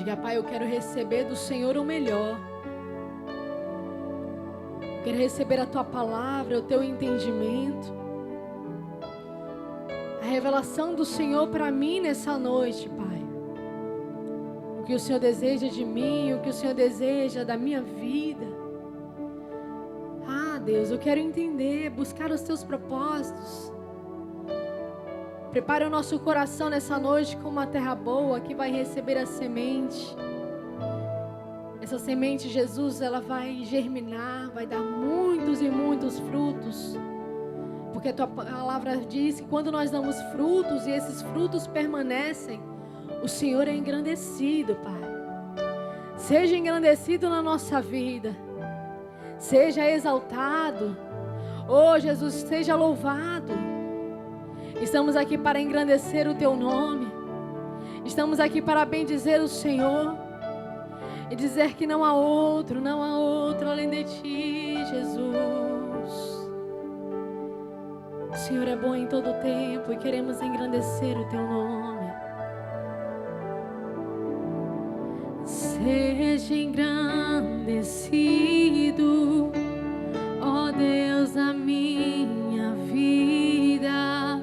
Diga: Pai, eu quero receber do Senhor o melhor. Eu quero receber a Tua palavra, o Teu entendimento, a revelação do Senhor para mim nessa noite, Pai. O que o Senhor deseja de mim, o que o Senhor deseja da minha vida. Ah, Deus, eu quero entender, buscar os Teus propósitos. Prepare o nosso coração nessa noite com uma terra boa que vai receber a semente. Essa semente, Jesus, ela vai germinar, vai dar muitos e muitos frutos. Porque a Tua palavra diz que quando nós damos frutos e esses frutos permanecem, o Senhor é engrandecido, Pai. Seja engrandecido na nossa vida. Seja exaltado. Oh, Jesus, seja louvado. Estamos aqui para engrandecer o Teu nome. Estamos aqui para bendizer o Senhor e dizer que não há outro além de Ti, Jesus. O Senhor é bom em todo o tempo e queremos engrandecer o Teu nome. Seja engrandecido, ó Deus, a minha vida.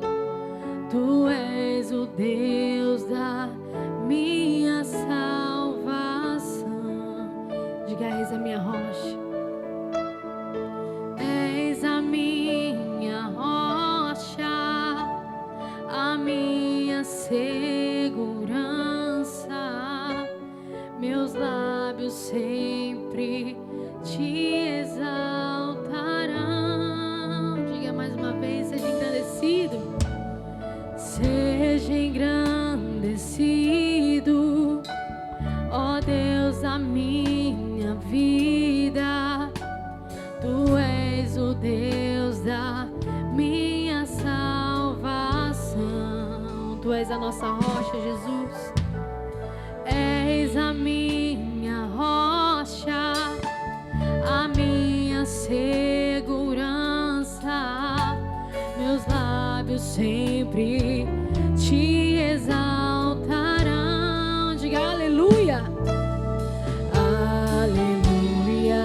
Tu és o Deus da minha salvação. Diga: és a minha rocha. És a minha rocha, a minha segurança. Meus lábios sempre Te exaltarão. Diga mais uma vez: seja engrandecido. Seja engrandecido, ó Deus, a minha vida. Tu és o Deus da minha salvação. Tu és a nossa rocha, Jesus. És a minha rocha, a minha segurança. Meus lábios sempre Te exaltarão. Diga aleluia. Aleluia.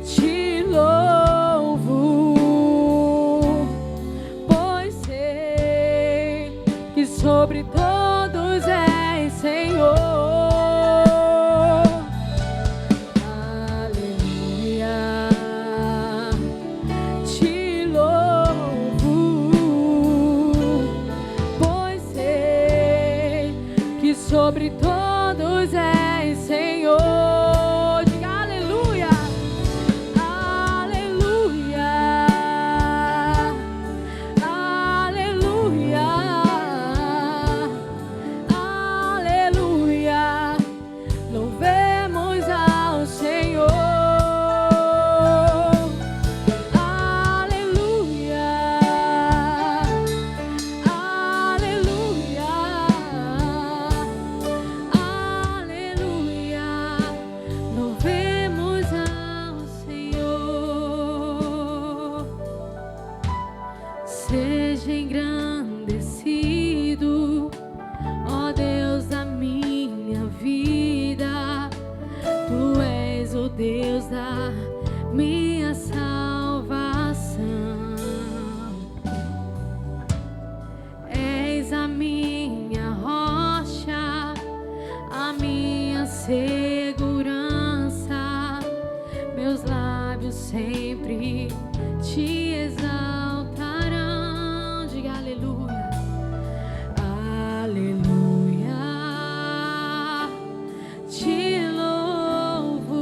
Te louvo, pois sei que sobre todos és Senhor. Sobre todos és Senhor. Diga aleluia. Aleluia. Aleluia. Aleluia. Louvemos ao Senhor. Aleluia. Aleluia. Louvemos ao Senhor. Seja engrandecido, ó Deus da minha vida. Tu és o Deus da minha salvação. És a minha rocha, a minha segurança. Meus lábios sempre Te exaltarão. Diga aleluia. Aleluia. Te louvo,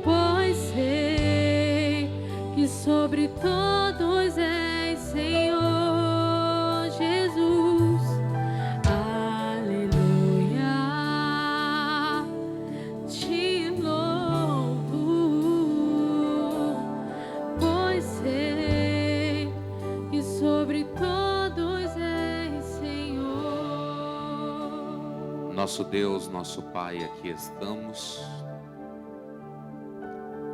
pois sei que sobre todos és Senhor, Jesus. Aleluia. Te louvo, pois sei que sobre todos és Senhor. Nosso Deus, nosso Pai, aqui estamos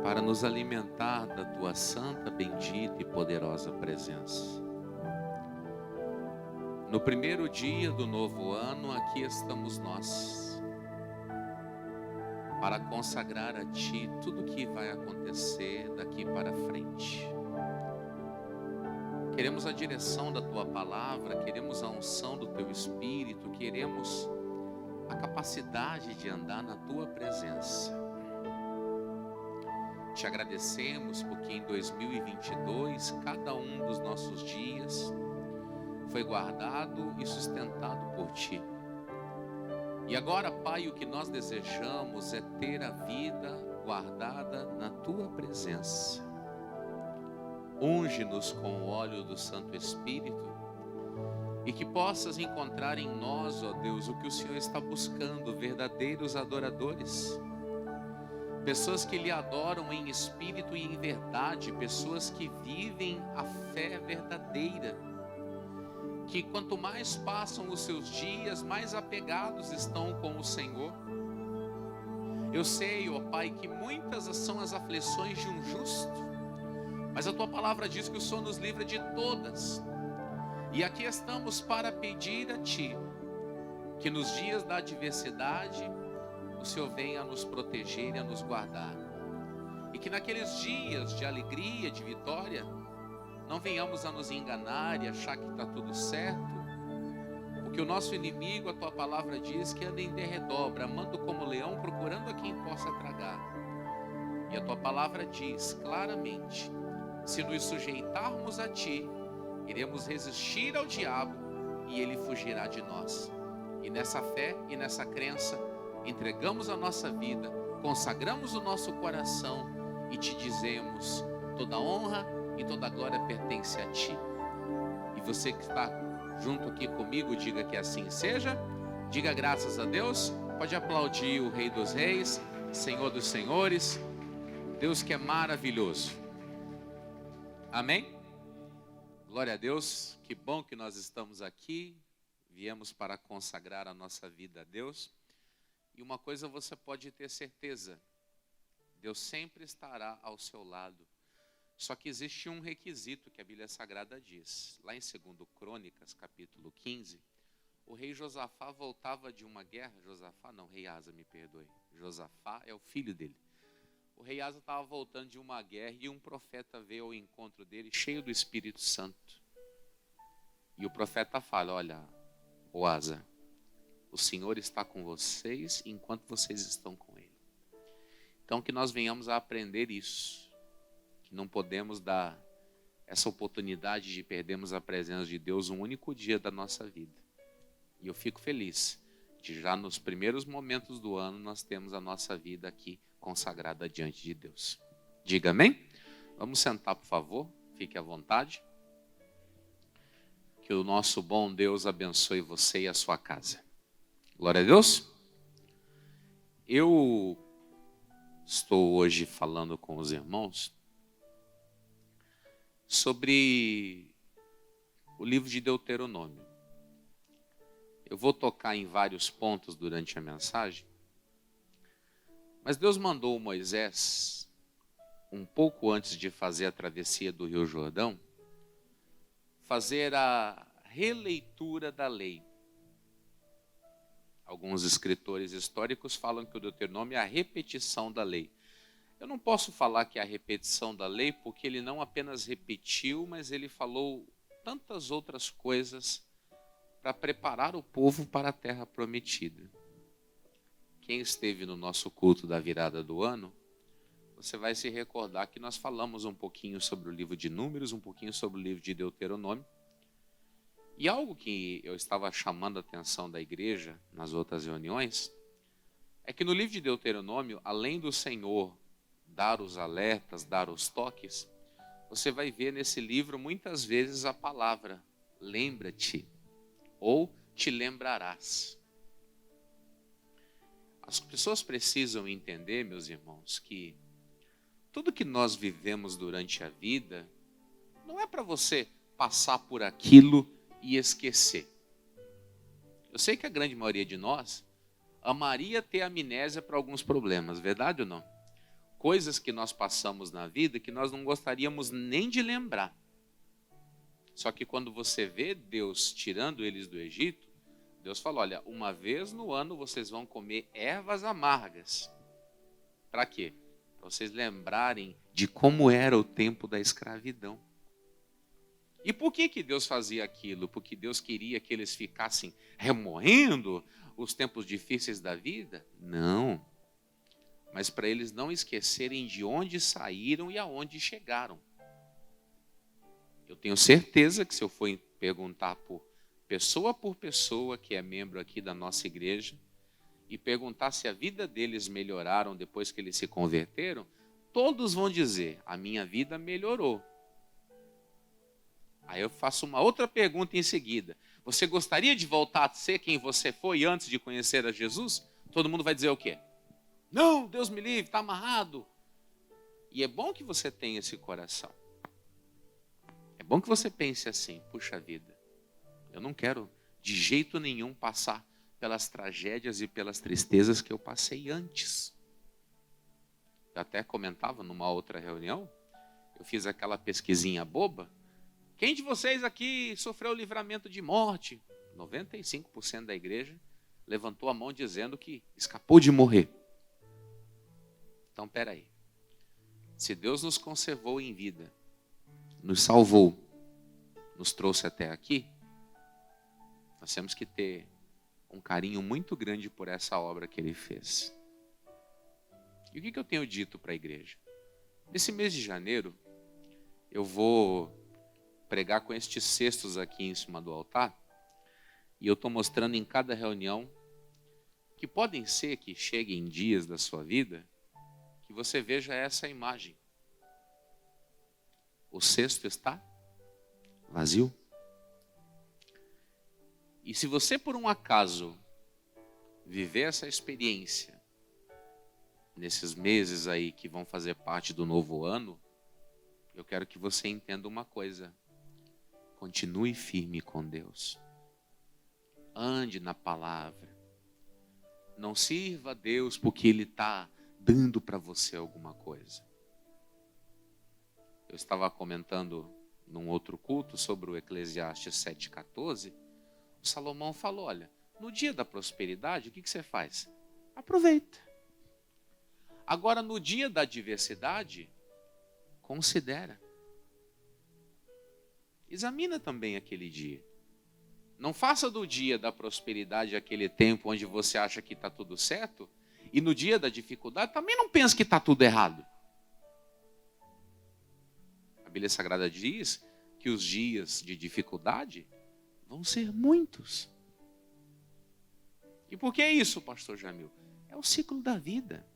para nos alimentar da Tua santa, bendita e poderosa presença. No primeiro dia do novo ano, aqui estamos nós, para consagrar a Ti tudo o que vai acontecer daqui para frente. Queremos a direção da Tua palavra, queremos a unção do Teu Espírito, queremos a capacidade de andar na Tua presença. Te agradecemos porque em 2022, cada um dos nossos dias foi guardado e sustentado por Ti. E agora, Pai, o que nós desejamos é ter a vida guardada na Tua presença. Unge-nos com o óleo do Santo Espírito e que possas encontrar em nós, ó Deus, o que o Senhor está buscando, verdadeiros adoradores. Pessoas que lhe adoram em espírito e em verdade, pessoas que vivem a fé verdadeira, que quanto mais passam os seus dias, mais apegados estão com o Senhor. Eu sei, ó Pai, que muitas são as aflições de um justo, mas a Tua palavra diz que o Senhor nos livra de todas. E aqui estamos para pedir a Ti, que nos dias da adversidade, o Senhor venha a nos proteger e a nos guardar. E que naqueles dias de alegria, de vitória, não venhamos a nos enganar e achar que está tudo certo. Porque o nosso inimigo, a Tua palavra diz que anda em derredor, bramando como leão, procurando a quem possa tragar. E a Tua palavra diz claramente, se nos sujeitarmos a Ti, iremos resistir ao diabo e ele fugirá de nós. E nessa fé e nessa crença, entregamos a nossa vida, consagramos o nosso coração e Te dizemos, toda honra e toda glória pertence a Ti. E você que está junto aqui comigo, diga que assim seja, diga graças a Deus, pode aplaudir o Rei dos Reis, Senhor dos Senhores, Deus que é maravilhoso. Amém? Glória a Deus, que bom que nós estamos aqui, viemos para consagrar a nossa vida a Deus. E uma coisa você pode ter certeza, Deus sempre estará ao seu lado. Só que existe um requisito que a Bíblia Sagrada diz. Lá em 2 Crônicas, capítulo 15, o rei Josafá voltava de uma guerra. Rei Asa, me perdoe. Josafá é o filho dele. O rei Asa estava voltando de uma guerra e um profeta veio ao encontro dele, cheio do Espírito Santo. E o profeta fala, olha, ô Asa, o Senhor está com vocês enquanto vocês estão com Ele. Então que nós venhamos a aprender isso. Que não podemos dar essa oportunidade de perdermos a presença de Deus um único dia da nossa vida. E eu fico feliz de já nos primeiros momentos do ano nós temos a nossa vida aqui consagrada diante de Deus. Diga amém? Vamos sentar, por favor. Fique à vontade. Que o nosso bom Deus abençoe você e a sua casa. Glória a Deus. Eu estou hoje falando com os irmãos sobre o livro de Deuteronômio. Eu vou tocar em vários pontos durante a mensagem, mas Deus mandou Moisés, um pouco antes de fazer a travessia do Rio Jordão, fazer a releitura da lei. Alguns escritores históricos falam que o Deuteronômio é a repetição da lei. Eu não posso falar que é a repetição da lei, porque ele não apenas repetiu, mas ele falou tantas outras coisas para preparar o povo para a terra prometida. Quem esteve no nosso culto da virada do ano, você vai se recordar que nós falamos um pouquinho sobre o livro de Números, um pouquinho sobre o livro de Deuteronômio. E algo que eu estava chamando a atenção da igreja nas outras reuniões, é que no livro de Deuteronômio, além do Senhor dar os alertas, dar os toques, você vai ver nesse livro muitas vezes a palavra lembra-te ou te lembrarás. As pessoas precisam entender, meus irmãos, que tudo que nós vivemos durante a vida não é para você passar por aquilo e esquecer. Eu sei que a grande maioria de nós amaria ter amnésia para alguns problemas, verdade ou não? Coisas que nós passamos na vida que nós não gostaríamos nem de lembrar. Só que quando você vê Deus tirando eles do Egito, Deus falou, olha, uma vez no ano vocês vão comer ervas amargas. Para quê? Para vocês lembrarem de como era o tempo da escravidão. E por que Deus fazia aquilo? Porque Deus queria que eles ficassem remoendo os tempos difíceis da vida? Não. Mas para eles não esquecerem de onde saíram e aonde chegaram. Eu tenho certeza que se eu for perguntar por pessoa que é membro aqui da nossa igreja, e perguntar se a vida deles melhoraram depois que eles se converteram, todos vão dizer, a minha vida melhorou. Aí eu faço uma outra pergunta em seguida. Você gostaria de voltar a ser quem você foi antes de conhecer a Jesus? Todo mundo vai dizer o quê? Não, Deus me livre, está amarrado. E é bom que você tenha esse coração. É bom que você pense assim, puxa vida, eu não quero de jeito nenhum passar pelas tragédias e pelas tristezas que eu passei antes. Eu até comentava numa outra reunião, eu fiz aquela pesquisinha boba. Quem de vocês aqui sofreu livramento de morte? 95% da igreja levantou a mão dizendo que escapou de morrer. Então, peraí. Se Deus nos conservou em vida, nos salvou, nos trouxe até aqui, nós temos que ter um carinho muito grande por essa obra que Ele fez. E o que eu tenho dito para a igreja? Nesse mês de janeiro, eu vou pregar com estes cestos aqui em cima do altar, e eu estou mostrando em cada reunião que podem ser que cheguem dias da sua vida que você veja essa imagem. O cesto está vazio. E se você por um acaso viver essa experiência nesses meses aí que vão fazer parte do novo ano, eu quero que você entenda uma coisa. Continue firme com Deus. Ande na palavra. Não sirva a Deus porque Ele está dando para você alguma coisa. Eu estava comentando num outro culto sobre o Eclesiastes 7,14. O Salomão falou, olha, no dia da prosperidade, o que você faz? Aproveita. Agora, no dia da adversidade, considera. Examina também aquele dia. Não faça do dia da prosperidade aquele tempo onde você acha que está tudo certo, e no dia da dificuldade também não pense que está tudo errado. A Bíblia Sagrada diz que os dias de dificuldade vão ser muitos. E por que isso, pastor Jamil? É o ciclo da vida.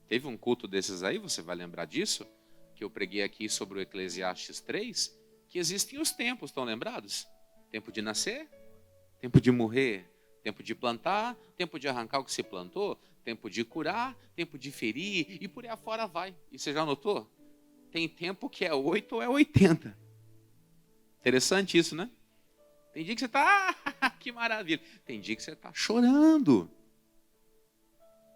Teve um culto desses aí, você vai lembrar disso, que eu preguei aqui sobre o Eclesiastes 3, que existem os tempos, estão lembrados? Tempo de nascer, tempo de morrer, tempo de plantar, tempo de arrancar o que se plantou, tempo de curar, tempo de ferir, e por aí afora vai. E você já notou? Tem tempo que é 8 ou é 80. Interessante isso, né? Tem dia que você está, que maravilha. Tem dia que você está chorando.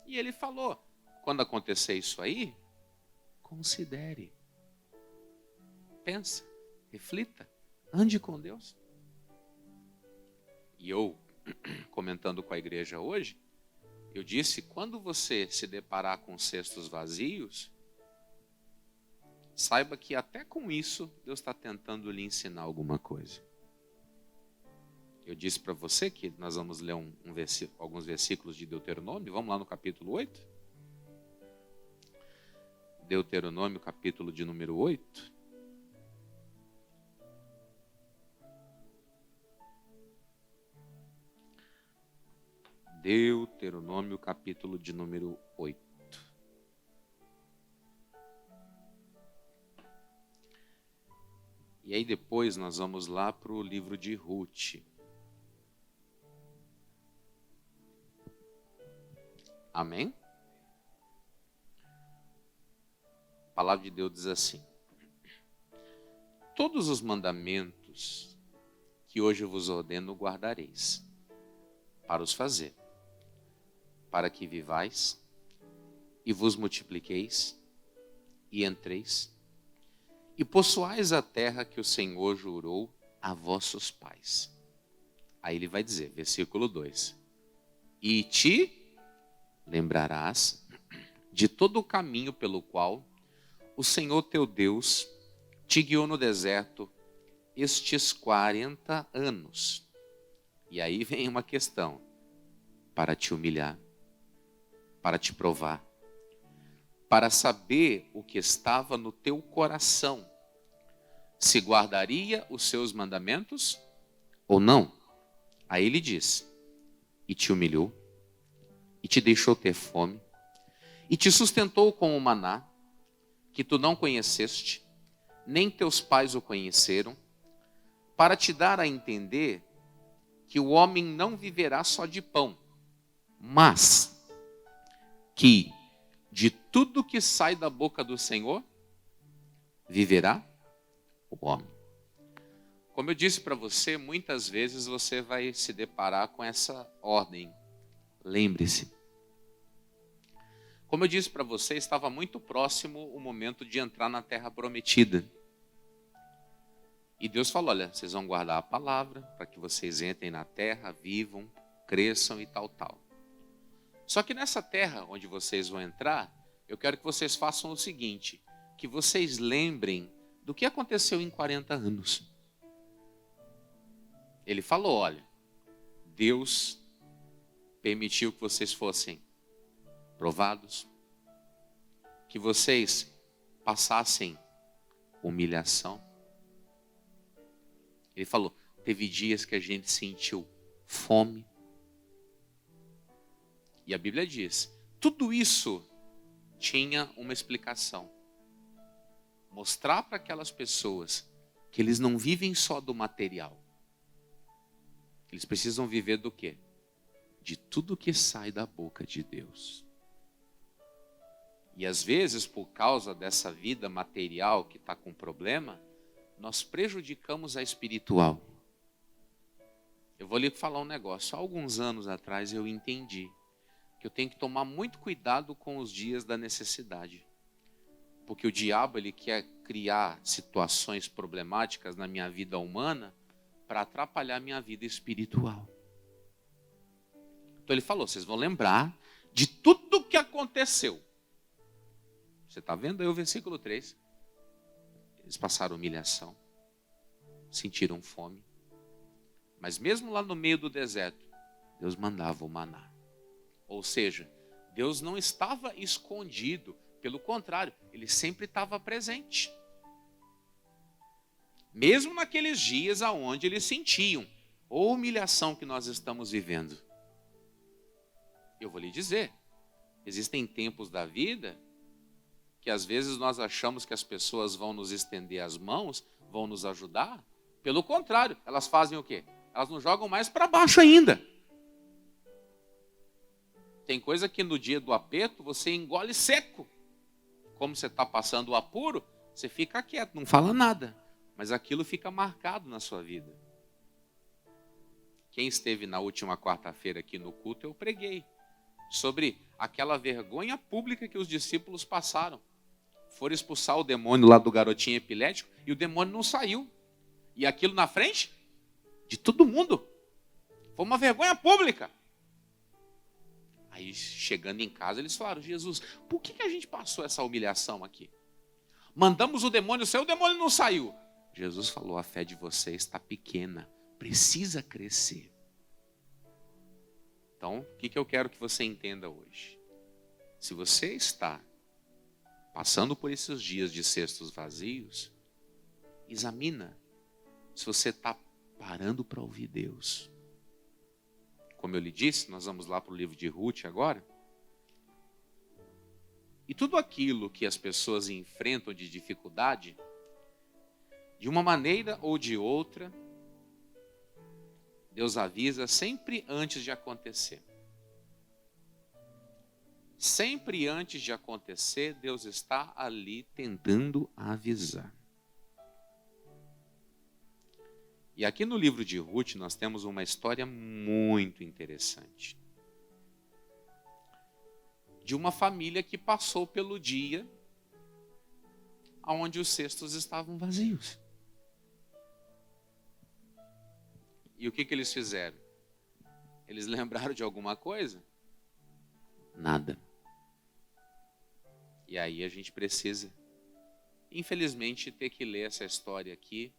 E ele falou, quando acontecer isso aí, considere. Pensa, reflita, ande com Deus. E eu, comentando com a igreja hoje, eu disse, quando você se deparar com cestos vazios, saiba que até com isso, Deus está tentando lhe ensinar alguma coisa. Eu disse para você que nós vamos ler alguns versículos de Deuteronômio. Vamos lá no capítulo 8. Deuteronômio, capítulo de número 8. Deuteronômio, capítulo de número 8. E aí depois nós vamos lá para o livro de Ruth. Amém? A palavra de Deus diz assim: todos os mandamentos que hoje vos ordeno guardareis, para os fazer, para que vivais e vos multipliqueis e entreis e possuais a terra que o Senhor jurou a vossos pais. Aí ele vai dizer, versículo 2: e te lembrarás de todo o caminho pelo qual o Senhor teu Deus te guiou no deserto estes 40 anos. E aí vem uma questão, para te humilhar, para te provar, para saber o que estava no teu coração, se guardaria os seus mandamentos ou não. Aí ele diz, e te humilhou, e te deixou ter fome, e te sustentou com o maná, que tu não conheceste, nem teus pais o conheceram, para te dar a entender que o homem não viverá só de pão, mas que de tudo que sai da boca do Senhor, viverá o homem. Como eu disse para você, muitas vezes você vai se deparar com essa ordem. Lembre-se. Como eu disse para você, estava muito próximo o momento de entrar na terra prometida. E Deus falou, olha, vocês vão guardar a palavra para que vocês entrem na terra, vivam, cresçam e tal. Só que nessa terra onde vocês vão entrar, eu quero que vocês façam o seguinte, que vocês lembrem do que aconteceu em 40 anos. Ele falou, olha, Deus permitiu que vocês fossem provados, que vocês passassem humilhação. Ele falou, teve dias que a gente sentiu fome. E a Bíblia diz, tudo isso tinha uma explicação. Mostrar para aquelas pessoas que eles não vivem só do material. Eles precisam viver do quê? De tudo que sai da boca de Deus. E às vezes, por causa dessa vida material que está com problema, nós prejudicamos a espiritual. Eu vou lhe falar um negócio. Há alguns anos atrás eu entendi que eu tenho que tomar muito cuidado com os dias da necessidade. Porque o diabo ele quer criar situações problemáticas na minha vida humana para atrapalhar a minha vida espiritual. Então ele falou, vocês vão lembrar de tudo o que aconteceu. Você está vendo aí o versículo 3? Eles passaram humilhação, sentiram fome. Mas mesmo lá no meio do deserto, Deus mandava o maná. Ou seja, Deus não estava escondido. Pelo contrário, Ele sempre estava presente. Mesmo naqueles dias onde eles sentiam a humilhação que nós estamos vivendo. Eu vou lhe dizer, existem tempos da vida que às vezes nós achamos que as pessoas vão nos estender as mãos, vão nos ajudar. Pelo contrário, elas fazem o quê? Elas nos jogam mais para baixo ainda. Tem coisa que no dia do aperto você engole seco. Como você está passando o apuro, você fica quieto, não fala nada. Mas aquilo fica marcado na sua vida. Quem esteve na última quarta-feira aqui no culto, eu preguei sobre aquela vergonha pública que os discípulos passaram. Foram expulsar o demônio lá do garotinho epilético e o demônio não saiu. E aquilo na frente de todo mundo. Foi uma vergonha pública. Aí chegando em casa eles falaram, Jesus, por que a gente passou essa humilhação aqui? Mandamos o demônio sair, o demônio não saiu. Jesus falou, a fé de vocês está pequena, precisa crescer. Então, o que eu quero que você entenda hoje? Se você está passando por esses dias de cestos vazios, examina se você está parando para ouvir Deus. Como eu lhe disse, nós vamos lá para o livro de Ruth agora. E tudo aquilo que as pessoas enfrentam de dificuldade, de uma maneira ou de outra, Deus avisa sempre antes de acontecer. Sempre antes de acontecer, Deus está ali tentando avisar. E aqui no livro de Ruth nós temos uma história muito interessante. De uma família que passou pelo dia aonde os cestos estavam vazios. E o que eles fizeram? Eles lembraram de alguma coisa? Nada. E aí a gente precisa, infelizmente, ter que ler essa história aqui.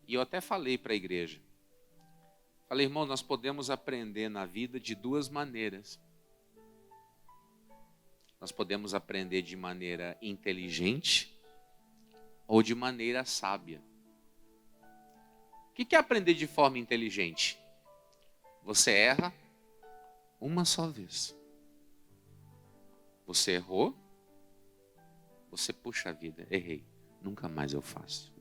E eu até falei para a igreja. Falei, irmão, nós podemos aprender na vida de duas maneiras. Nós podemos aprender de maneira inteligente ou de maneira sábia. O que é aprender de forma inteligente? Você erra uma só vez. Você errou, você puxa a vida, errei, nunca mais eu faço.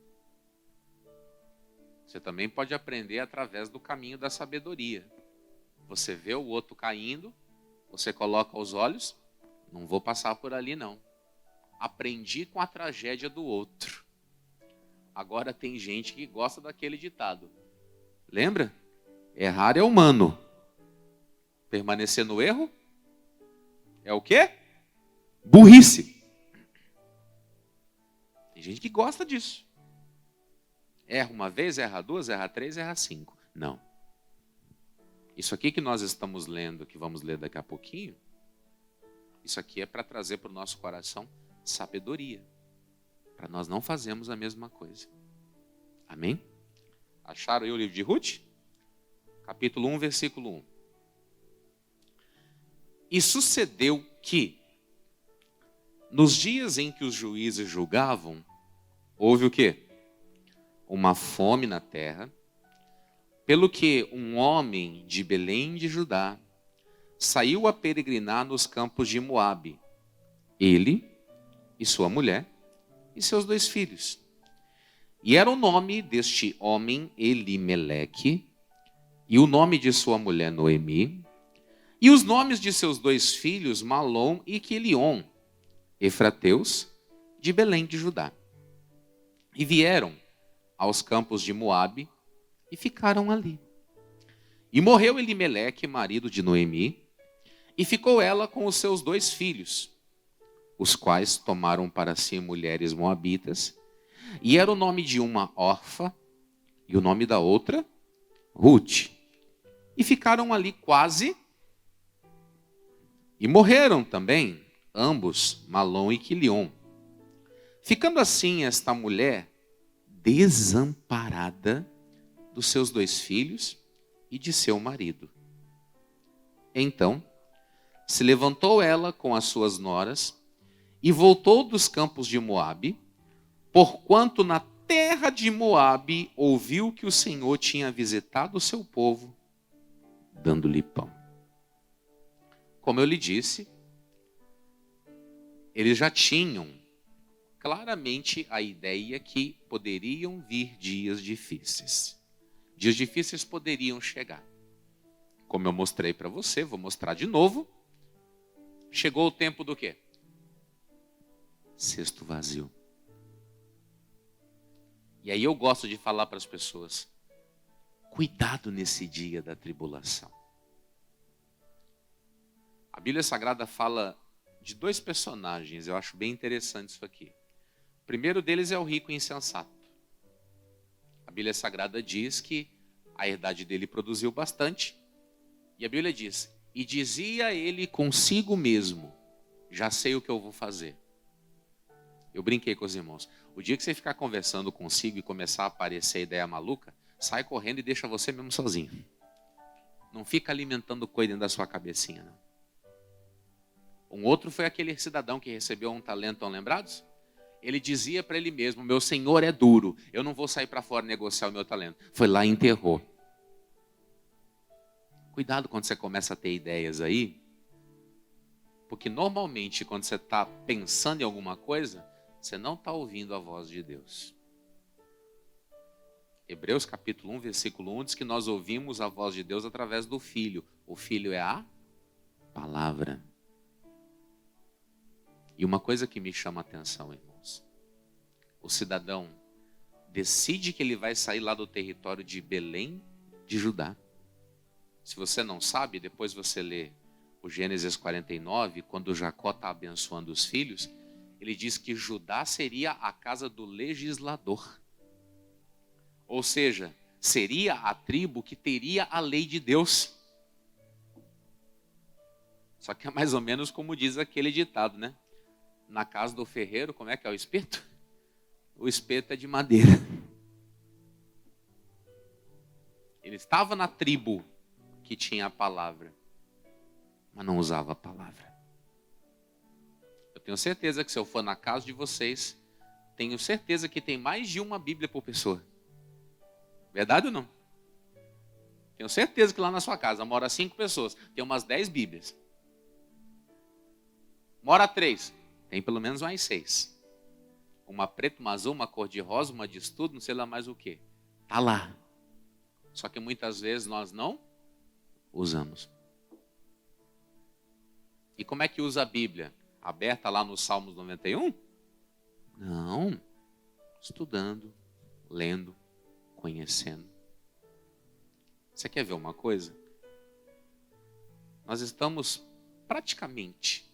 Você também pode aprender através do caminho da sabedoria. Você vê o outro caindo, você coloca os olhos, não vou passar por ali não. Aprendi com a tragédia do outro. Agora tem gente que gosta daquele ditado. Lembra? Errar é humano. Permanecer no erro é o quê? Burrice. Tem gente que gosta disso. Erra uma vez, erra duas, erra três, erra cinco. Não. Isso aqui que nós estamos lendo, que vamos ler daqui a pouquinho, isso aqui é para trazer para o nosso coração sabedoria. Para nós não fazermos a mesma coisa. Amém? Acharam aí o livro de Ruth? Capítulo 1, versículo 1. E sucedeu que, nos dias em que os juízes julgavam, houve o quê? Uma fome na terra, pelo que um homem de Belém de Judá saiu a peregrinar nos campos de Moabe, ele e sua mulher e seus 2 filhos. E era o nome deste homem Elimeleque, e o nome de sua mulher Noemi, e os nomes de seus 2 filhos Malom e Quilion, efrateus de Belém de Judá. E vieram aos campos de Moabe e ficaram ali. E morreu Elimeleque, marido de Noemi, e ficou ela com os seus 2 filhos, os quais tomaram para si mulheres moabitas, e era o nome de uma Orfa, e o nome da outra, Ruth. E ficaram ali quase, e morreram também, ambos, Malom e Quilion. Ficando assim esta mulher desamparada dos seus 2 filhos e de seu marido. Então, se levantou ela com as suas noras e voltou dos campos de Moabe, porquanto na terra de Moabe ouviu que o Senhor tinha visitado o seu povo, dando-lhe pão. Como eu lhe disse, eles já tinham claramente a ideia que poderiam vir dias difíceis. Dias difíceis poderiam chegar. Como eu mostrei para você, vou mostrar de novo. Chegou o tempo do quê? Cesto vazio. E aí eu gosto de falar para as pessoas, cuidado nesse dia da tribulação. A Bíblia Sagrada fala de 2 personagens, eu acho bem interessante isso aqui. O primeiro deles é o rico insensato. A Bíblia Sagrada diz que a herdade dele produziu bastante. E a Bíblia diz, e dizia ele consigo mesmo, já sei o que eu vou fazer. Eu brinquei com os irmãos. O dia que você ficar conversando consigo e começar a aparecer a ideia maluca, sai correndo e deixa você mesmo sozinho. Não fica alimentando coisa dentro da sua cabecinha, não. Um outro foi aquele cidadão que recebeu um talento, estão lembrados? Ele dizia para ele mesmo, meu senhor é duro, eu não vou sair para fora negociar o meu talento. Foi lá e enterrou. Cuidado quando você começa a ter ideias aí, porque normalmente quando você está pensando em alguma coisa, você não está ouvindo a voz de Deus. Hebreus capítulo 1, versículo 1 diz que nós ouvimos a voz de Deus através do Filho. O Filho é a palavra. E uma coisa que me chama a atenção, irmãos. O cidadão decide que ele vai sair lá do território de Belém de Judá. Se você não sabe, depois você lê o Gênesis 49, quando Jacó está abençoando os filhos, ele diz que Judá seria a casa do legislador. Ou seja, seria a tribo que teria a lei de Deus. Só que é mais ou menos como diz aquele ditado, né? Na casa do ferreiro, como é que é o espeto? O espeto é de madeira. Ele estava na tribo que tinha a palavra, mas não usava a palavra. Eu tenho certeza que se eu for na casa de vocês, tenho certeza que tem mais de uma Bíblia por pessoa. Verdade ou não? Tenho certeza que lá na sua casa mora 5 pessoas, tem umas 10 Bíblias. Mora 3, tem pelo menos mais 6. Uma preta, uma azul, uma cor de rosa, uma de estudo, não sei lá mais o que. Está lá. Só que muitas vezes nós não usamos. E como é que usa a Bíblia? Aberta lá no Salmos 91? Não. Estudando, lendo, conhecendo. Você quer ver uma coisa? Nós estamos praticamente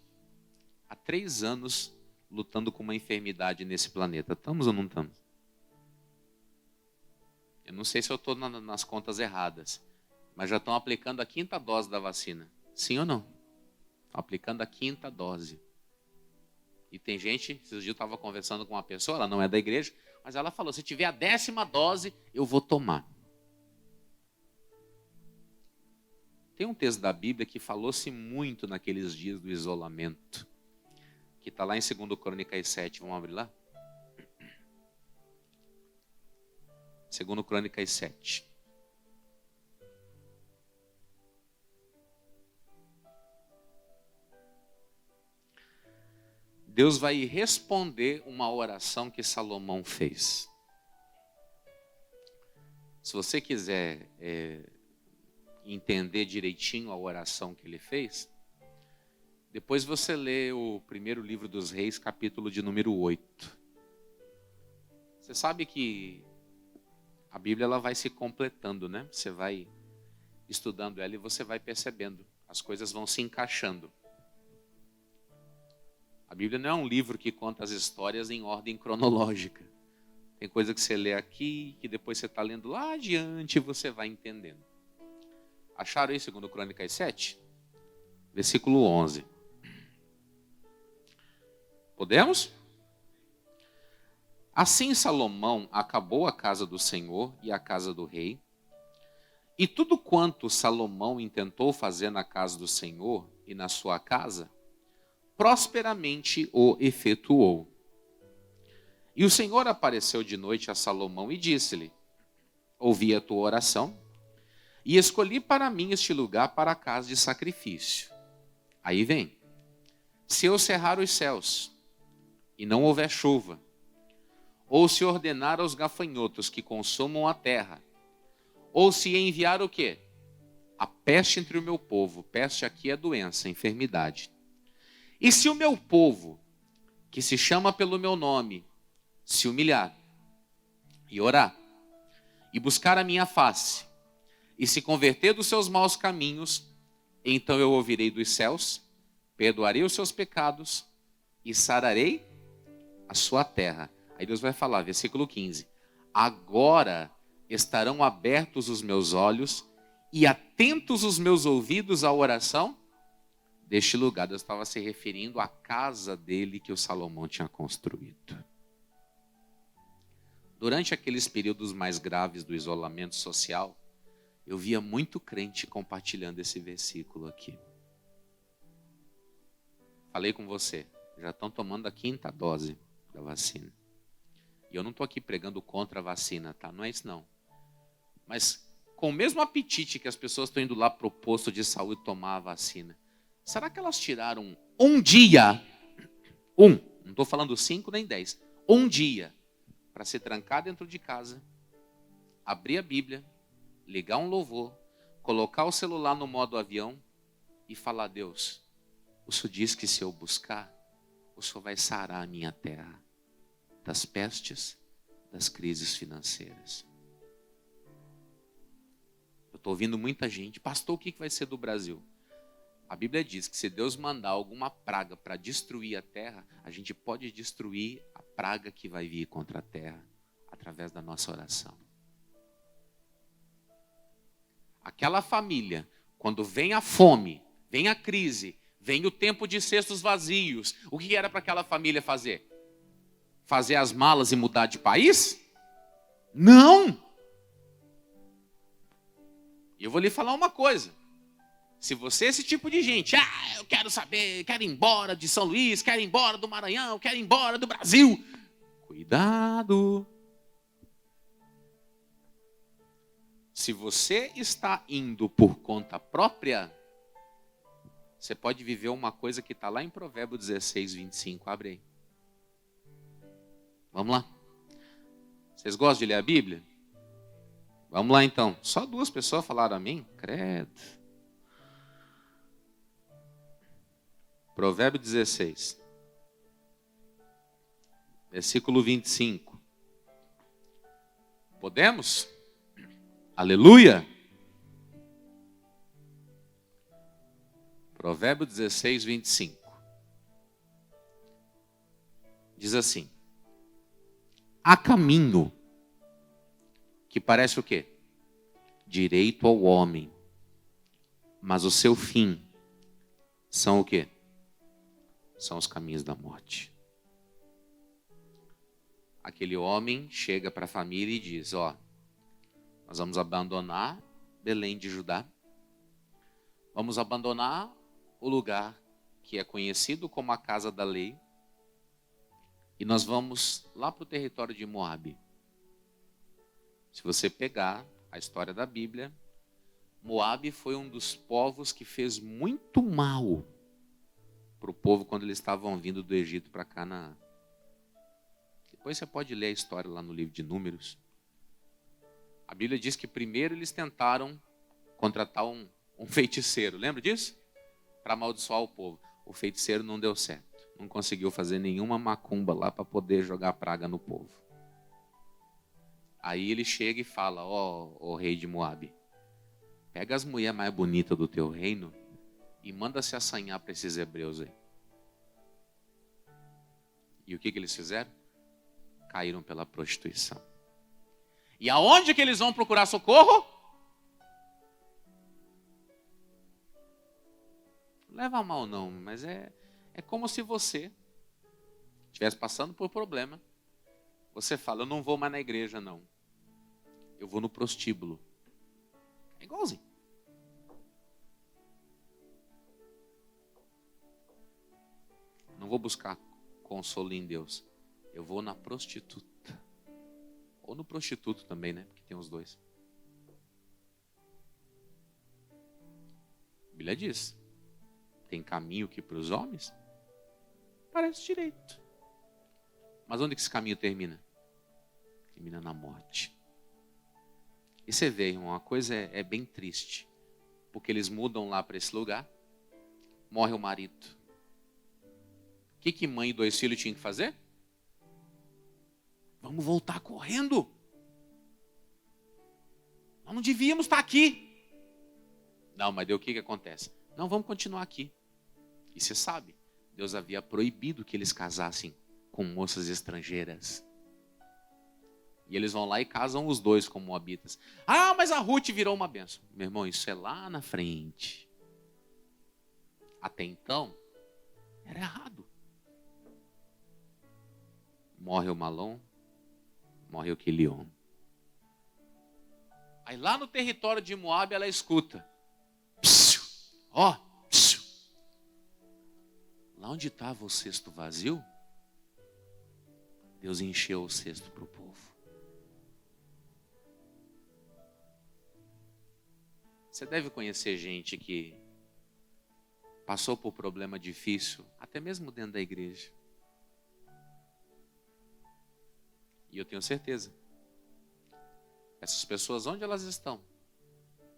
há 3 anos lutando com uma enfermidade nesse planeta. Estamos ou não estamos? Eu não sei se eu estou nas contas erradas, mas já estão aplicando a 5ª dose da vacina. Sim ou não? Estão aplicando a 5ª dose. E tem gente, esses dias eu estava conversando com uma pessoa, ela não é da igreja, mas ela falou, se tiver a 10ª dose, eu vou tomar. Tem um texto da Bíblia que falou-se muito naqueles dias do isolamento, que está lá em 2 Crônicas 7. Vamos abrir lá? 2 Crônicas 7. Deus vai responder uma oração que Salomão fez. Se você quiser entender direitinho a oração que ele fez, depois você lê o primeiro livro dos Reis, capítulo de número 8. Você sabe que a Bíblia ela vai se completando, né? Você vai estudando ela e você vai percebendo. As coisas vão se encaixando. A Bíblia não é um livro que conta as histórias em ordem cronológica. Tem coisa que você lê aqui, que depois você está lendo lá adiante e você vai entendendo. Acharam aí 2 Crônicas 7? Versículo 11. Podemos? Assim Salomão acabou a casa do Senhor e a casa do rei, e tudo quanto Salomão intentou fazer na casa do Senhor e na sua casa, prosperamente o efetuou. E o Senhor apareceu de noite a Salomão e disse-lhe, ouvi a tua oração, e escolhi para mim este lugar para a casa de sacrifício. Aí vem, se eu cerrar os céus, e não houver chuva, ou se ordenar aos gafanhotos que consumam a terra, ou se enviar o quê? A peste entre o meu povo. Peste aqui é doença, enfermidade. E se o meu povo, que se chama pelo meu nome, se humilhar e orar, e buscar a minha face, e se converter dos seus maus caminhos, então eu ouvirei dos céus, perdoarei os seus pecados e sararei a sua terra. Aí Deus vai falar, versículo 15. Agora estarão abertos os meus olhos e atentos os meus ouvidos à oração deste lugar. Deus estava se referindo à casa dele que o Salomão tinha construído. Durante aqueles períodos mais graves do isolamento social, eu via muito crente compartilhando esse versículo aqui. Falei com você, já estão tomando a 5ª dose da vacina. E eu não estou aqui pregando contra a vacina, tá? Não é isso não. Mas com o mesmo apetite que as pessoas estão indo lá para o posto de saúde tomar a vacina, será que elas tiraram um dia, não estou falando 5 nem 10, um dia, para se trancar dentro de casa, abrir a Bíblia, ligar um louvor, colocar o celular no modo avião e falar, Deus, o Senhor diz que se eu buscar, o Senhor vai sarar a minha terra das pestes, das crises financeiras. Eu estou ouvindo muita gente, pastor, o que vai ser do Brasil? A Bíblia diz que se Deus mandar alguma praga para destruir a terra, a gente pode destruir a praga que vai vir contra a terra através da nossa oração. Aquela família, quando vem a fome, vem a crise, vem o tempo de cestos vazios, o que era para aquela família fazer? Fazer as malas e mudar de país? Não! E eu vou lhe falar uma coisa. Se você é esse tipo de gente, eu quero saber, quero ir embora de São Luís, quero ir embora do Maranhão, quero ir embora do Brasil. Cuidado. Se você está indo por conta própria, você pode viver uma coisa que está lá em Provérbios 16, 25. Abre aí. Vamos lá. Vocês gostam de ler a Bíblia? Vamos lá então. Só 2 pessoas falaram amém? Credo. Provérbio 16, versículo 25. Podemos? Aleluia! Provérbio 16, 25. Diz assim: há caminho que parece o quê? Direito ao homem, mas o seu fim são o quê? São os caminhos da morte. Aquele homem chega para a família e diz: nós vamos abandonar Belém de Judá, vamos abandonar o lugar que é conhecido como a casa da lei, e nós vamos lá para o território de Moabe. Se você pegar a história da Bíblia, Moabe foi um dos povos que fez muito mal para o povo quando eles estavam vindo do Egito para Canaã. Depois você pode ler a história lá no livro de Números. A Bíblia diz que primeiro eles tentaram contratar um feiticeiro, lembra disso? Para amaldiçoar o povo. O feiticeiro não deu certo, não conseguiu fazer nenhuma macumba lá para poder jogar praga no povo. Aí ele chega e fala: ó rei de Moabe, pega as mulheres mais bonitas do teu reino e manda se assanhar para esses hebreus aí. E o que eles fizeram? Caíram pela prostituição. E aonde que eles vão procurar socorro? Não leva a mal não, mas é como se você estivesse passando por problema. Você fala: eu não vou mais na igreja não, eu vou no prostíbulo. É igualzinho. Não vou buscar consolo em Deus, eu vou na prostituta. Ou no prostituto também, né? Porque tem os dois. A Bíblia diz: tem caminho que para os homens parece direito. Mas onde que esse caminho termina? Termina na morte. E você vê, irmão, uma coisa é bem triste. Porque eles mudam lá para esse lugar, morre o marido. O que mãe e 2 filhos tinham que fazer? Vamos voltar correndo. Nós não devíamos estar aqui. Não, mas daí o que acontece? Não, vamos continuar aqui. E você sabe, Deus havia proibido que eles casassem com moças estrangeiras. E eles vão lá e casam os 2 como moabitas. Mas a Ruth virou uma bênção. Meu irmão, isso é lá na frente. Até então, era errado. Morre o Malom, morre o Quilion. Aí lá no território de Moabe ela escuta: psiu, psiu. Lá onde estava o cesto vazio, Deus encheu o cesto para o povo. Você deve conhecer gente que passou por problema difícil, até mesmo dentro da igreja. E eu tenho certeza, essas pessoas, onde elas estão?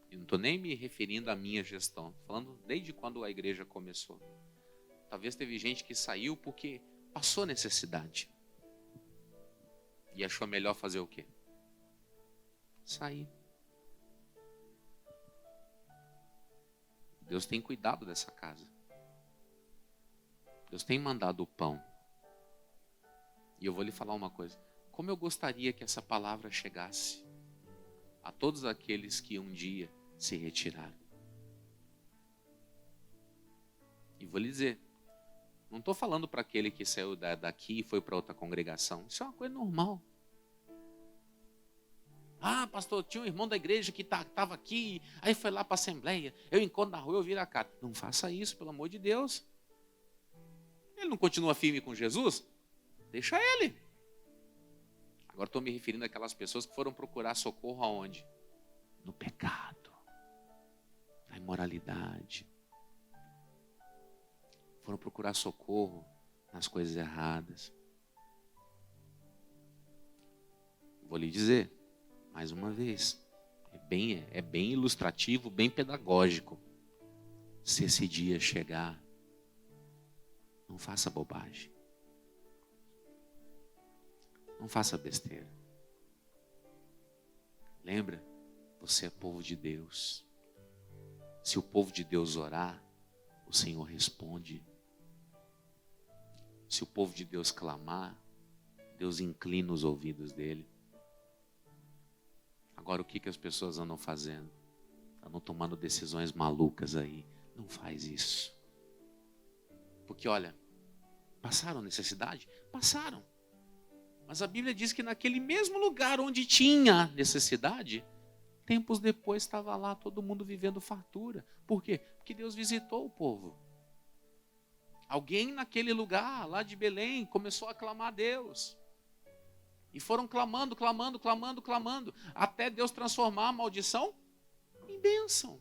E não estou nem me referindo à minha gestão, falando desde quando a igreja começou. Talvez teve gente que saiu porque passou necessidade. E achou melhor fazer o quê? Sair. Deus tem cuidado dessa casa. Deus tem mandado o pão. E eu vou lhe falar uma coisa. Como eu gostaria que essa palavra chegasse a todos aqueles que um dia se retiraram. E vou lhe dizer, não estou falando para aquele que saiu daqui e foi para outra congregação. Isso é uma coisa normal. Ah, pastor, tinha um irmão da igreja que estava aqui, aí foi lá para a assembleia, eu encontro na rua, eu viro a cara. Não faça isso, pelo amor de Deus. Ele não continua firme com Jesus? Deixa ele. Agora estou me referindo àquelas pessoas que foram procurar socorro aonde? No pecado, na imoralidade. Foram procurar socorro nas coisas erradas. Vou lhe dizer, mais uma vez, é bem ilustrativo, bem pedagógico. Se esse dia chegar, não faça bobagem. Não faça besteira. Lembra, você é povo de Deus. Se o povo de Deus orar, o Senhor responde. Se o povo de Deus clamar, Deus inclina os ouvidos dele. Agora, o que as pessoas andam fazendo? Andam tomando decisões malucas aí. Não faz isso. Porque, olha, passaram necessidade? Passaram. Mas a Bíblia diz que naquele mesmo lugar onde tinha necessidade, tempos depois estava lá todo mundo vivendo fartura. Por quê? Porque Deus visitou o povo. Alguém naquele lugar, lá de Belém, começou a clamar a Deus. E foram clamando, até Deus transformar a maldição em bênção.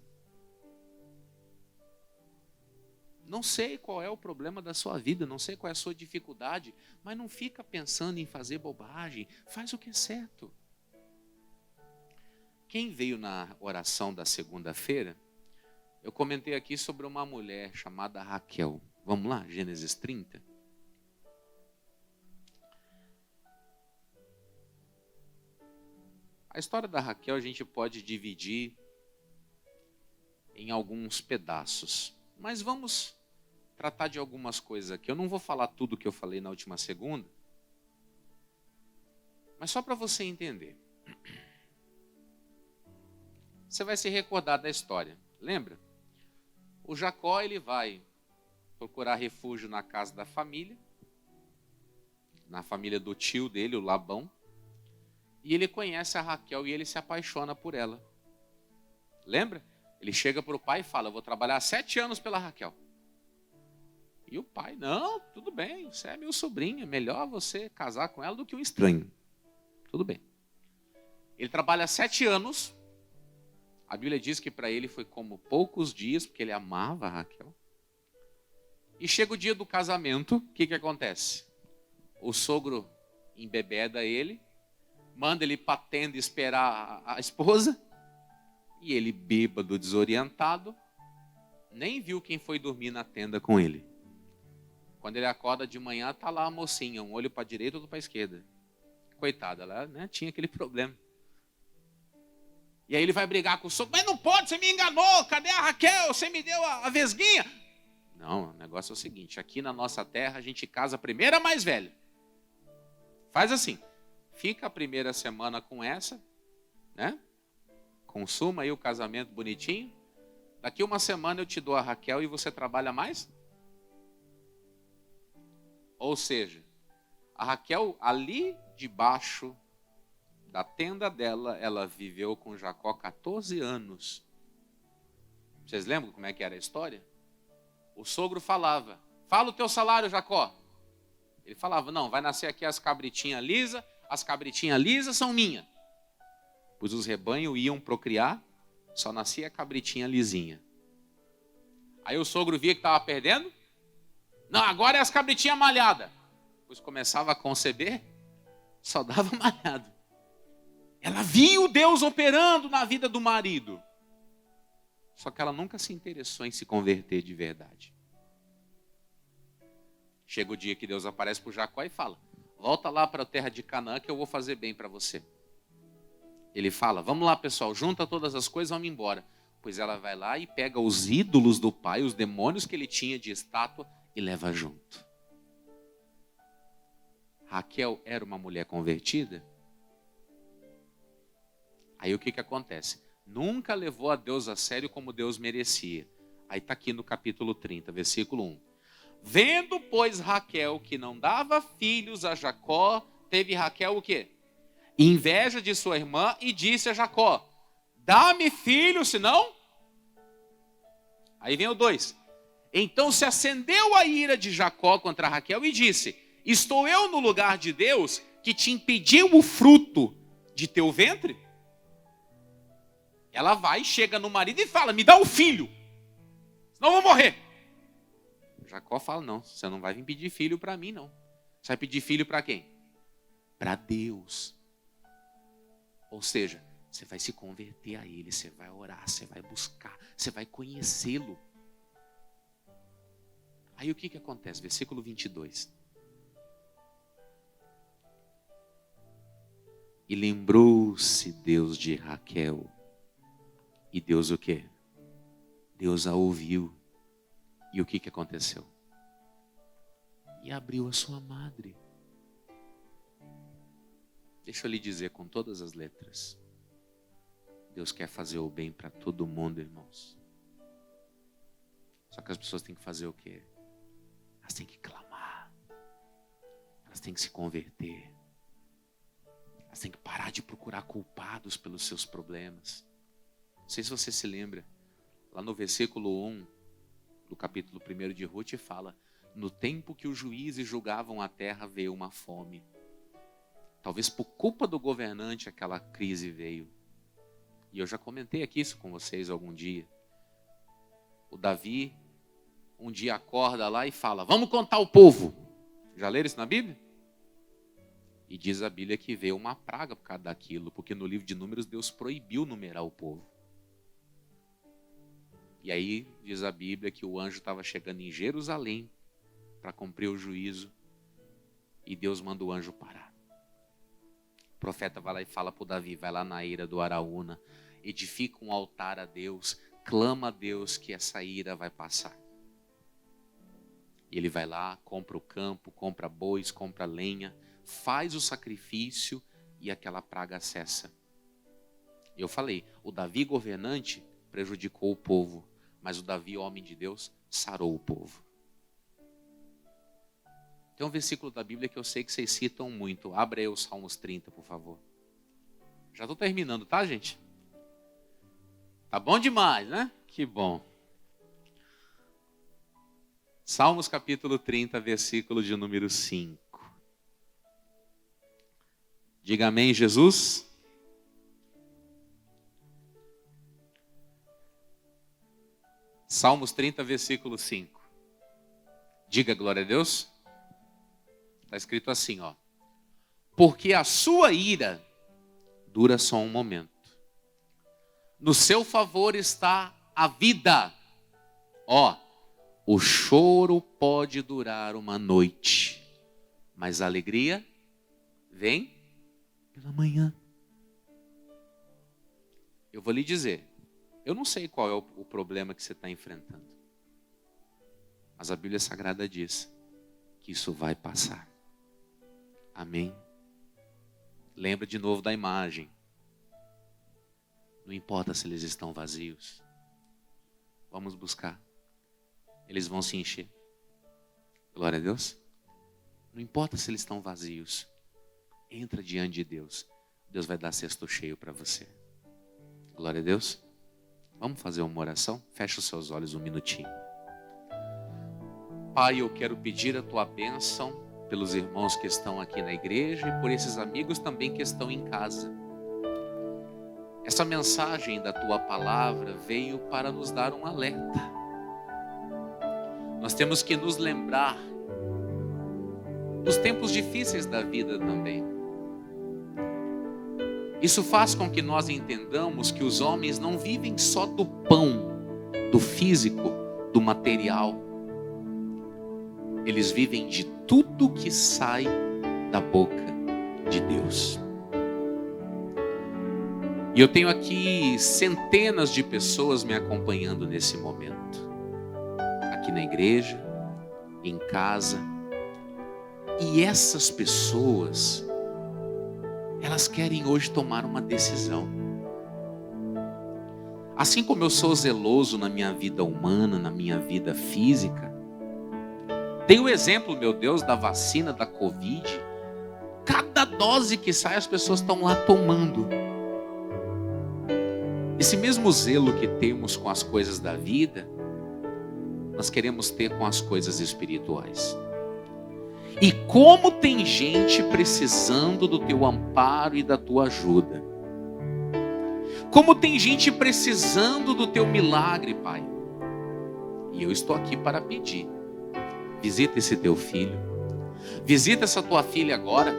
Não sei qual é o problema da sua vida, não sei qual é a sua dificuldade, mas não fica pensando em fazer bobagem, faz o que é certo. Quem veio na oração da segunda-feira, eu comentei aqui sobre uma mulher chamada Raquel. Vamos lá, Gênesis 30. A história da Raquel a gente pode dividir em alguns pedaços, mas vamos tratar de algumas coisas aqui. Eu não vou falar tudo que eu falei na última segunda, mas só para você entender. Você vai se recordar da história, lembra? O Jacó, ele vai procurar refúgio na casa da família, na família do tio dele, o Labão, e ele conhece a Raquel e ele se apaixona por ela. Lembra? Ele chega para o pai e fala, eu vou trabalhar 7 anos pela Raquel. E o pai, não, tudo bem, você é meu sobrinho, é melhor você casar com ela do que um estranho. Tudo bem. Ele trabalha 7 anos, a Bíblia diz que para ele foi como poucos dias, porque ele amava a Raquel. E chega o dia do casamento, o que acontece? O sogro embebeda ele, manda ele para a tenda esperar a esposa, e ele, bêbado, desorientado, nem viu quem foi dormir na tenda com ele. Quando ele acorda de manhã, está lá a mocinha, um olho para a direita, outro para a esquerda. Coitada, ela tinha aquele problema. E aí ele vai brigar com o sogro, mas não pode, você me enganou, cadê a Raquel? Você me deu a vesguinha. Não, o negócio é o seguinte, aqui na nossa terra a gente casa a primeira mais velha. Faz assim, fica a primeira semana com essa, né? Consuma aí o casamento bonitinho. Daqui uma semana eu te dou a Raquel e você trabalha mais? Ou seja, a Raquel ali debaixo da tenda dela, ela viveu com Jacó 14 anos. Vocês lembram como é que era a história? O sogro falava, fala o teu salário, Jacó. Ele falava, não, vai nascer aqui as cabritinhas lisas são minhas. Pois os rebanhos iam procriar, só nascia a cabritinha lisinha. Aí o sogro via que estava perdendo, não, agora é as cabritinhas malhadas. Pois começava a conceber, só dava malhado. Ela viu Deus operando na vida do marido. Só que ela nunca se interessou em se converter de verdade. Chega o dia que Deus aparece para o Jacó e fala, volta lá para a terra de Canaã que eu vou fazer bem para você. Ele fala, vamos lá pessoal, junta todas as coisas e vamos embora. Pois ela vai lá e pega os ídolos do pai, os demônios que ele tinha de estátua, e leva junto. Raquel era uma mulher convertida? Aí o que acontece? Nunca levou a Deus a sério como Deus merecia. Aí está aqui no capítulo 30, versículo 1. Vendo, pois, Raquel que não dava filhos a Jacó, teve Raquel o quê? Inveja de sua irmã e disse a Jacó: dá-me filho, senão... Aí vem o 2. Então se acendeu a ira de Jacó contra Raquel e disse: estou eu no lugar de Deus que te impediu o fruto de teu ventre? Ela vai, chega no marido e fala: me dá um filho, senão eu vou morrer. Jacó fala: não, você não vai vir pedir filho para mim, não. Você vai pedir filho para quem? Para Deus. Ou seja, você vai se converter a Ele, você vai orar, você vai buscar, você vai conhecê-lo. Aí o que acontece? Versículo 22. E lembrou-se Deus de Raquel. E Deus o quê? Deus a ouviu. E o que aconteceu? E abriu a sua madre. Deixa eu lhe dizer com todas as letras. Deus quer fazer o bem para todo mundo, irmãos. Só que as pessoas têm que fazer o quê? Elas têm que clamar. Elas têm que se converter. Elas têm que parar de procurar culpados pelos seus problemas. Não sei se você se lembra. Lá no versículo 1 do capítulo 1 de Ruth fala: no tempo que os juízes julgavam a terra, veio uma fome. Talvez por culpa do governante aquela crise veio. E eu já comentei aqui isso com vocês algum dia. O Davi um dia acorda lá e fala: vamos contar o povo. Já leram isso na Bíblia? E diz a Bíblia que veio uma praga por causa daquilo, porque no livro de Números Deus proibiu numerar o povo. E aí diz a Bíblia que o anjo estava chegando em Jerusalém para cumprir o juízo, e Deus manda o anjo parar. O profeta vai lá e fala para o Davi: vai lá na eira do Araúna, edifica um altar a Deus, clama a Deus que essa ira vai passar. E ele vai lá, compra o campo, compra bois, compra lenha, faz o sacrifício e aquela praga cessa. Eu falei, o Davi governante prejudicou o povo, mas o Davi, homem de Deus, sarou o povo. Tem um versículo da Bíblia que eu sei que vocês citam muito. Abra aí os Salmos 30, por favor. Já estou terminando, tá, gente? Tá bom demais, né? Que bom. Salmos capítulo 30, versículo de número 5. Diga amém, Jesus. Salmos 30, versículo 5. Diga glória a Deus. Está escrito assim, ó. Porque a sua ira dura só um momento. No seu favor está a vida. Ó, o choro pode durar uma noite, mas a alegria vem pela manhã. Eu vou lhe dizer, eu não sei qual é o problema que você está enfrentando, mas a Bíblia Sagrada diz que isso vai passar. Amém? Lembra de novo da imagem. Não importa se eles estão vazios. Vamos buscar. Eles vão se encher. Glória a Deus. Não importa se eles estão vazios. Entra diante de Deus. Deus vai dar cesto cheio para você. Glória a Deus. Vamos fazer uma oração? Fecha os seus olhos um minutinho. Pai, eu quero pedir a tua bênção pelos irmãos que estão aqui na igreja e por esses amigos também que estão em casa. Essa mensagem da tua palavra veio para nos dar um alerta. Nós temos que nos lembrar dos tempos difíceis da vida também. Isso faz com que nós entendamos que os homens não vivem só do pão, do físico, do material. Eles vivem de tudo que sai da boca de Deus. E eu tenho aqui centenas de pessoas me acompanhando nesse momento. Aqui na igreja, em casa. E essas pessoas, elas querem hoje tomar uma decisão. Assim como eu sou zeloso na minha vida humana, na minha vida física, tem o exemplo, meu Deus, da vacina da Covid. Cada dose que sai, as pessoas estão lá tomando. Esse mesmo zelo que temos com as coisas da vida, nós queremos ter com as coisas espirituais. E como tem gente precisando do teu amparo e da tua ajuda. Como tem gente precisando do teu milagre, Pai. E eu estou aqui para pedir. Visita esse teu filho. Visita essa tua filha agora.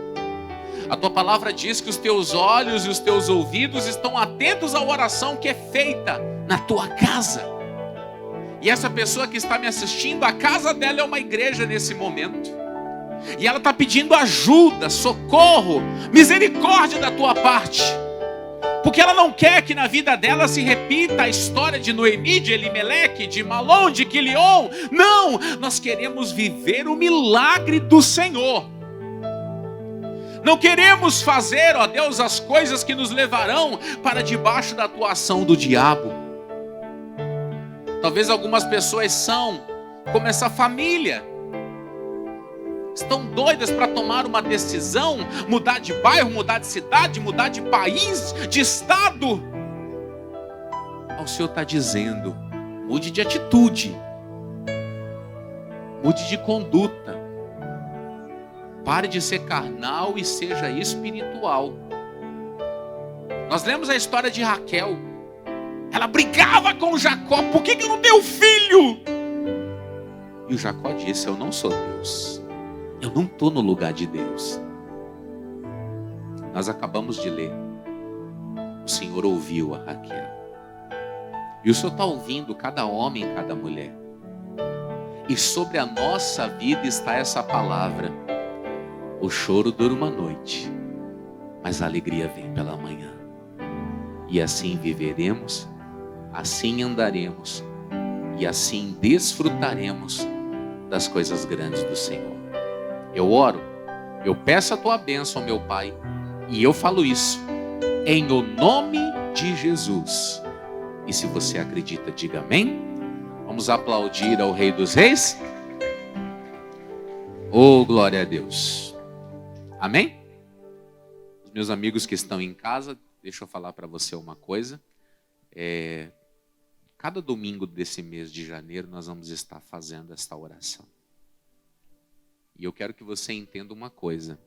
A tua palavra diz que os teus olhos e os teus ouvidos estão atentos à oração que é feita na tua casa. E essa pessoa que está me assistindo, a casa dela é uma igreja nesse momento. E ela está pedindo ajuda, socorro, misericórdia da tua parte. Porque ela não quer que na vida dela se repita a história de Noemi, de Elimeleque, de Malom, de Quilion. Não, nós queremos viver o milagre do Senhor. Não queremos fazer, ó Deus, as coisas que nos levarão para debaixo da atuação do diabo. Talvez algumas pessoas são como essa família. Estão doidas para tomar uma decisão, mudar de bairro, mudar de cidade, mudar de país, de estado. O Senhor está dizendo, mude de atitude, mude de conduta, pare de ser carnal e seja espiritual. Nós lemos a história de Raquel, ela brigava com Jacó, por que eu não tenho filho? E o Jacó disse, eu não sou Deus. Eu não estou no lugar de Deus. Nós acabamos de ler. O Senhor ouviu a Raquel. E o Senhor está ouvindo cada homem e cada mulher. E sobre a nossa vida está essa palavra. O choro dura uma noite, mas a alegria vem pela manhã. E assim viveremos, assim andaremos, e assim desfrutaremos das coisas grandes do Senhor. Eu oro, eu peço a tua bênção, meu Pai, e eu falo isso em o nome de Jesus. E se você acredita, diga amém. Vamos aplaudir ao Rei dos Reis. Oh, glória a Deus. Amém? Os meus amigos que estão em casa, deixa eu falar para você uma coisa. Cada domingo desse mês de janeiro nós vamos estar fazendo esta oração. E eu quero que você entenda uma coisa.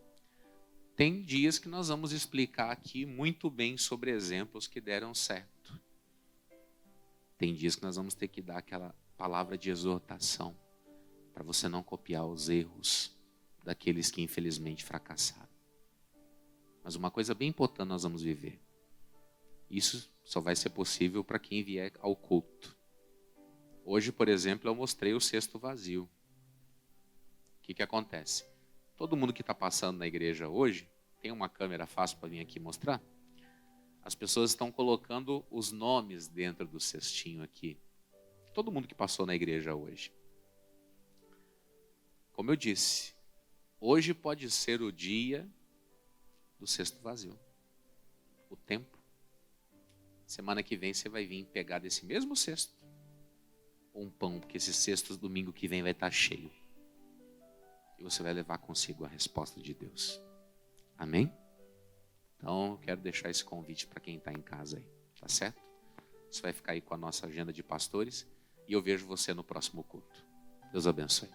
Tem dias que nós vamos explicar aqui muito bem sobre exemplos que deram certo. Tem dias que nós vamos ter que dar aquela palavra de exortação para você não copiar os erros daqueles que infelizmente fracassaram. Mas uma coisa bem importante nós vamos viver. Isso só vai ser possível para quem vier ao culto. Hoje, por exemplo, eu mostrei o cesto vazio. O que acontece? Todo mundo que está passando na igreja hoje, tem uma câmera fácil para vir aqui mostrar? As pessoas estão colocando os nomes dentro do cestinho aqui. Todo mundo que passou na igreja hoje. Como eu disse, hoje pode ser o dia do cesto vazio. O tempo. Semana que vem você vai vir pegar desse mesmo cesto um pão, porque esse cesto domingo que vem vai estar cheio. E você vai levar consigo a resposta de Deus. Amém? Então, eu quero deixar esse convite para quem está em casa aí. Tá certo? Você vai ficar aí com a nossa agenda de pastores. E eu vejo você no próximo culto. Deus abençoe.